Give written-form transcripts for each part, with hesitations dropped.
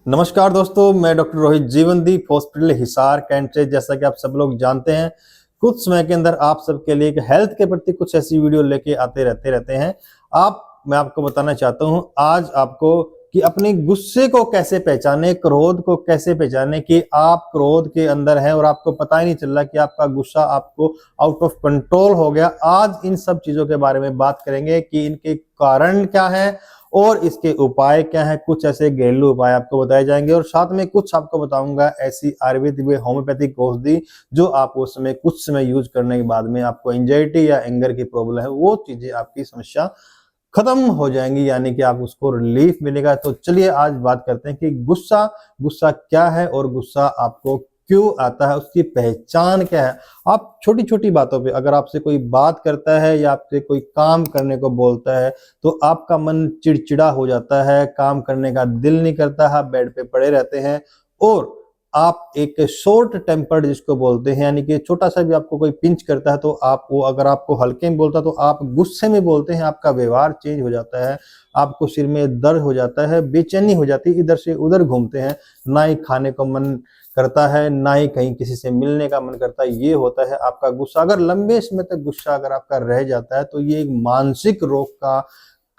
नमस्कार दोस्तों, मैं डॉक्टर रोहित जीवनदीप हॉस्पिटल हिसार कैंट से। जैसा कि आप सब लोग जानते हैं, कुछ समय के अंदर आप सबके लिए एक हेल्थ के प्रति कुछ ऐसी वीडियो लेके आते रहते हैं। मैं आपको बताना चाहता हूं आज आपको कि अपने गुस्से को कैसे पहचाने, क्रोध को कैसे पहचाने कि आप क्रोध के अंदर हैं और आपको पता ही नहीं चल रहा कि आपका गुस्सा आपको आउट ऑफ कंट्रोल हो गया। आज इन सब चीजों के बारे में बात करेंगे कि इनके कारण क्या है और इसके उपाय क्या हैं। कुछ ऐसे घरेलू उपाय आपको बताए जाएंगे और साथ में कुछ आपको बताऊंगा ऐसी आयुर्वेदिक व होम्योपैथिक औषधि जो आप उस समय कुछ समय यूज करने के बाद में आपको एंजाइटी या एंगर की प्रॉब्लम है, वो चीजें आपकी समस्या खत्म हो जाएंगी, यानी कि आप उसको रिलीफ मिलेगा। तो चलिए आज बात करते हैं कि गुस्सा गुस्सा क्या है और गुस्सा आपको क्यों आता है, उसकी पहचान क्या है। आप छोटी छोटी बातों पे अगर आपसे कोई बात करता है या आपसे कोई काम करने को बोलता है तो आपका मन चिड़चिड़ा हो जाता है, काम करने का दिल नहीं करता, आप बेड पे पड़े रहते हैं और आप एक शॉर्ट टेम्पर्ड जिसको बोलते हैं, यानी कि छोटा सा भी आपको कोई पिंच करता है तो आप वो अगर आपको हल्के में बोलता है तो आप गुस्से में बोलते हैं, आपका व्यवहार चेंज हो जाता है, आपको सिर में दर्द हो जाता है, बेचैनी हो जाती है, इधर से उधर घूमते हैं, ना ही खाने को मन करता है, ना ही कहीं किसी से मिलने का मन करता है। ये होता है आपका गुस्सा। अगर लंबे समय तक गुस्सा अगर आपका रह जाता है तो ये एक मानसिक रोग का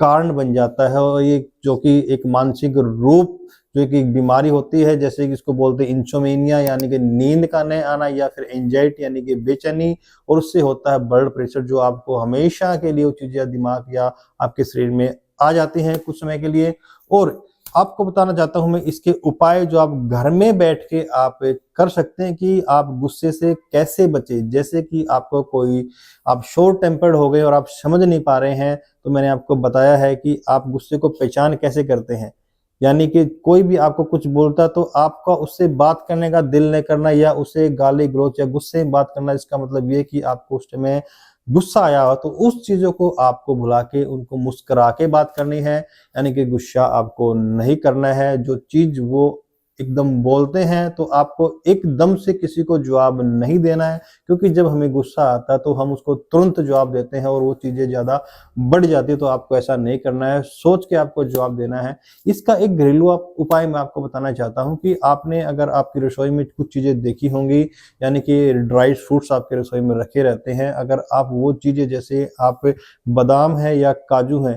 कारण बन जाता है और ये जो कि एक मानसिक रूप जो कि एक बीमारी होती है, जैसे कि इसको बोलते हैं इंसोमेनिया, यानी कि नींद का नहीं आना, या फिर एंजाइटी यानी कि बेचैनी, और उससे होता है ब्लड प्रेशर, जो आपको हमेशा के लिए वो चीजें दिमाग या आपके शरीर में आ जाती हैं कुछ समय के लिए। और आपको बताना चाहता हूं मैं इसके उपाय जो आप घर में बैठ के आप कर सकते हैं कि आप गुस्से से कैसे बचे। जैसे कि आपको कोई आप शॉर्ट टेम्पर्ड हो गए और आप समझ नहीं पा रहे हैं, तो मैंने आपको बताया है कि आप गुस्से को पहचान कैसे करते हैं। यानी कि कोई भी आपको कुछ बोलता तो आपका उससे बात करने का दिल नहीं करना या उसे गाली गलौज या गुस्से में बात करना, इसका मतलब ये कि आपको उस समय गुस्सा आया हो तो उस चीजों को आपको भुला के उनको मुस्कुरा के बात करनी है। यानी कि गुस्सा आपको नहीं करना है। जो चीज वो एकदम बोलते हैं तो आपको एकदम से किसी को जवाब नहीं देना है, क्योंकि जब हमें गुस्सा आता है तो हम उसको तुरंत जवाब देते हैं और वो चीजें ज्यादा बढ़ जाती है। तो आपको ऐसा नहीं करना है, सोच के आपको जवाब देना है। इसका एक घरेलू उपाय मैं आपको बताना चाहता हूं कि आपने अगर आपकी रसोई में कुछ चीजें देखी होंगी, यानी कि ड्राई फ्रूट्स आपके रसोई में रखे रहते हैं, अगर आप वो चीजें जैसे आप बादाम है या काजू है,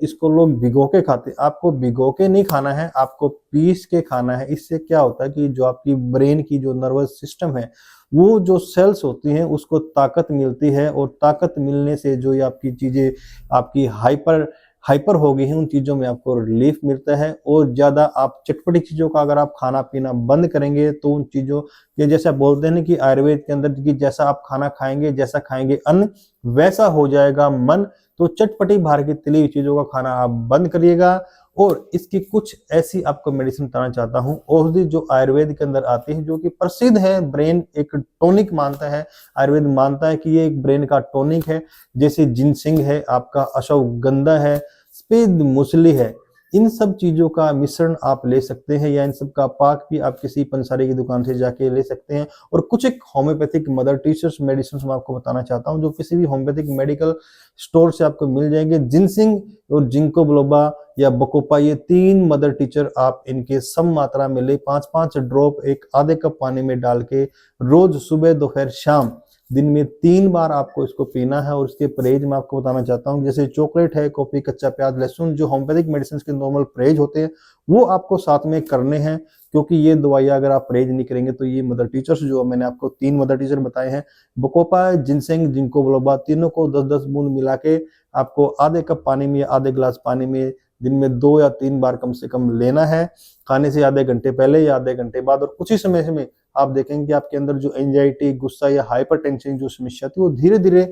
इसको लोग भिगो के खाते हैं, आपको भिगो के नहीं खाना है, आपको पीस के खाना है। इससे क्या होता है कि जो आपकी ब्रेन की जो नर्वस सिस्टम है, वो जो सेल्स होती हैं उसको ताकत मिलती है और ताकत मिलने से जो ये आपकी चीजें आपकी हाइपर हाइपर हो गई हैं, उन चीजों में आपको रिलीफ मिलता है। और ज्यादा आप चटपटी चीजों का अगर आप खाना पीना बंद करेंगे तो उन चीजों ये जैसे बोलते हैं ना कि आयुर्वेद के अंदर कि जैसा आप खाना खाएंगे, जैसा खाएंगे अन्न वैसा हो जाएगा मन। तो चटपटी बाहर की तली हुई चीजों का खाना आप बंद करिएगा। और इसकी कुछ ऐसी आपको मेडिसिन बताना चाहता हूँ, औषधि जो आयुर्वेद के अंदर आती है, जो कि प्रसिद्ध है, ब्रेन एक टॉनिक मानता है, आयुर्वेद मानता है कि ये एक ब्रेन का टॉनिक है। जैसे जिनसिंग है, आपका अश्वगंधा है, सफेद मूसली है, इन सब चीजों का मिश्रण आप ले सकते हैं या इन सब का पाक भी आप किसी पंसारी की दुकान से जाके ले सकते हैं। और कुछ एक होम्योपैथिक मदर टीचर्स मेडिसिन मैं आपको बताना चाहता हूं, जो किसी भी होम्योपैथिक मेडिकल स्टोर से आपको मिल जाएंगे। जिनसिंग और जिंको बिलोबा या बकोपा, ये 3 मदर टीचर आप इनके सम मात्रा में ले, 5-5 ड्रॉप एक आधे कप पानी में डाल के रोज सुबह दोपहर शाम दिन में 3 बार आपको इसको पीना है। और इसके परहेज मैं आपको बताना चाहता हूँ, जैसे चॉकलेट है, कॉफी, कच्चा प्याज, लहसुन, जो होम्योपैथिक मेडिसिन के नॉर्मल परहेज होते हैं वो आपको साथ में करने हैं, क्योंकि ये दवाइयां अगर आप परहेज नहीं करेंगे तो ये मदर टीचर्स जो मैंने आपको 3 मदर टीचर बताए हैं, बकोपा, जिनसेंग, जिंको बिलोबा, तीनों को 10-10 बूंद मिला के आपको आधे कप पानी में, आधे गिलास पानी में दिन में 2 या 3 बार कम से कम लेना है, खाने से आधे घंटे पहले या आधे घंटे बाद। और कुछ ही समय में आप देखेंगे कि आपके अंदर जो एंजाइटी, गुस्सा या हाइपरटेंशन जो समस्या थी वो धीरे धीरे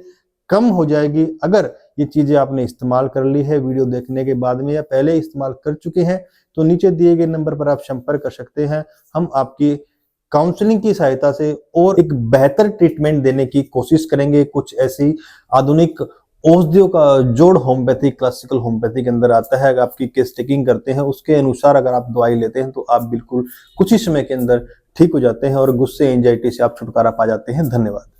कम हो जाएगी। अगर ये चीजें आपने इस्तेमाल कर ली है वीडियो देखने के बाद में या पहले इस्तेमाल कर चुके हैं, तो नीचे दिए गए नंबर पर आप संपर्क कर सकते हैं। हम आपकी काउंसलिंग की सहायता से और एक बेहतर ट्रीटमेंट देने की कोशिश करेंगे। कुछ ऐसी आधुनिक औषधियों का जोड़ होम्योपैथिक, क्लासिकल होम्योपैथी के अंदर आता है। अगर आपकी केस टेकिंग करते हैं उसके अनुसार अगर आप दवाई लेते हैं तो आप बिल्कुल कुछ ही समय के अंदर ठीक हो जाते हैं और गुस्से, एंजाइटी से आप छुटकारा पा जाते हैं। धन्यवाद।